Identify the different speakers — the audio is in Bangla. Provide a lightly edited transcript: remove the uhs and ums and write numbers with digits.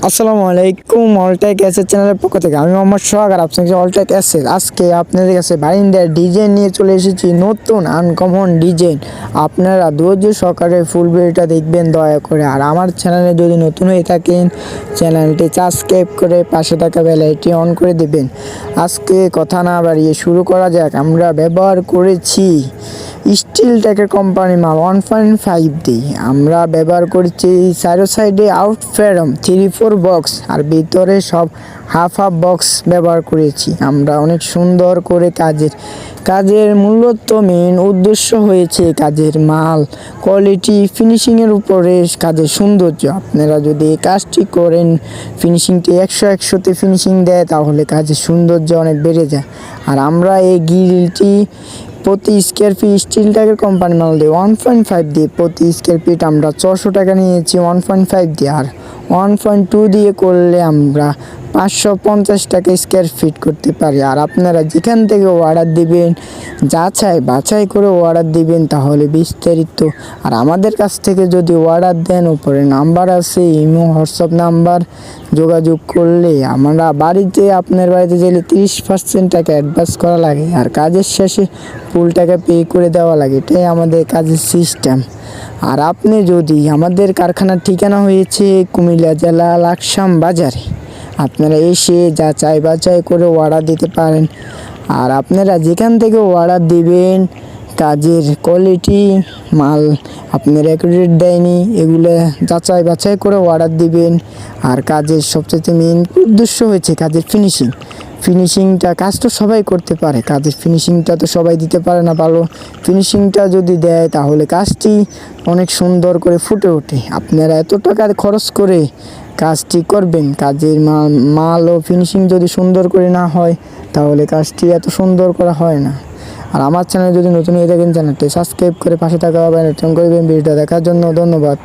Speaker 1: আসসালামু আলাইকুম। অলটেক অ্যাসেট চ্যানেলের পক্ষ থেকে আমি মোহাম্মদ সোহাগ আর আপনাকে অলটেক অ্যাসেট। আজকে আপনাদের কাছে বারিন্দার ডিজাইন নিয়ে চলে এসেছি, নতুন আনকমন ডিজাইন। আপনারা ধৈর্য সহকারে ফুল ভিডিওটা দেখবেন দয়া করে। আর আমার চ্যানেলে যদি নতুন হয়ে থাকেন, চ্যানেলটি সাবস্ক্রাইব করে পাশে থাকা বেল আইকনটি অন করে দেবেন। আজকে কথা না বাড়িয়ে শুরু করা যাক। আমরা ব্যবহার করেছি স্টিল টেকের কোম্পানি মাল 1.5D। আমরা ব্যবহার করেছি চারো সাইডে আউট ফ্রেম 3-4 বক্স, আর ভিতরে সব হাফ বক্স ব্যবহার করেছি। আমরা অনেক সুন্দর করে কাজের মূলত মেন উদ্দেশ্য হয়েছে কাজের মাল কোয়ালিটি ফিনিশিংয়ের উপরে কাজের সৌন্দর্য। আপনারা যদি এই কাজটি করেন, ফিনিশিংটি 100-100তে ফিনিশিং দেয়, তাহলে কাজের সৌন্দর্য অনেক বেড়ে যায়। আর আমরা এই গ্রিলটি প্রতি স্কোয়ার ফিট স্টিল টেকের কোম্পানি মাল দিয়ে 1.5 দিয়ে প্রতি স্কোয়ার ফিট আমরা 600 টাকা নিয়েছি 1.5 দিয়ে। আর 1.2 দিয়ে করলে আমরা 550 টাকা স্কোয়ার ফিট করতে পারি। আর আপনারা যেখান থেকে অর্ডার দিবেন, বাছাই করে অর্ডার দিবেন, তাহলে বিস্তারিত। আর আমাদের কাছ থেকে যদি অর্ডার দেন, উপরে নাম্বার আছে, ইমো হোয়াটসঅ্যাপ নাম্বার, যোগাযোগ করলে আমরা আপনার বাড়িতে গেলে 30% টাকা অ্যাডভান্স করা লাগে, আর কাজের শেষে ফুল টাকা পে করে দেওয়া লাগে। এটাই আমাদের কাজের সিস্টেম। আর আপনি যদি আমাদের কারখানার ঠিকানা হয়েছে কুমিল্লা জেলা লাকসাম বাজারে, আপনারা এসে বাছাই করে অর্ডার দিতে পারেন। আর আপনারা যেখান থেকে অর্ডার দিবেন, কাজের কোয়ালিটি মাল আপনার অ্যাকুরেট দেয়নি, এগুলো বাছাই করে অর্ডার দিবেন। আর কাজের সবচেয়ে মেন উদ্দেশ্য হয়েছে কাজের ফিনিশিংটা। কাজ তো সবাই করতে পারে, কাজের ফিনিশিংটা তো সবাই দিতে পারে না ভালো। ফিনিশিংটা যদি দেয়, তাহলে কাজটি অনেক সুন্দর করে ফুটে ওঠে। আপনারা এত টাকা খরচ করে কাজটি করবেন, কাজের মাল ও ফিনিশিং যদি সুন্দর করে না হয়, তাহলে কাজটি এত সুন্দর করা হয় না। আর আমার চ্যানেল যদি নতুন হয়ে থাকেন, চ্যানেলটি সাবস্ক্রাইব করে পাশে থাকা বেল আইকন করবেন। ভিডিওটা দেখার জন্য ধন্যবাদ।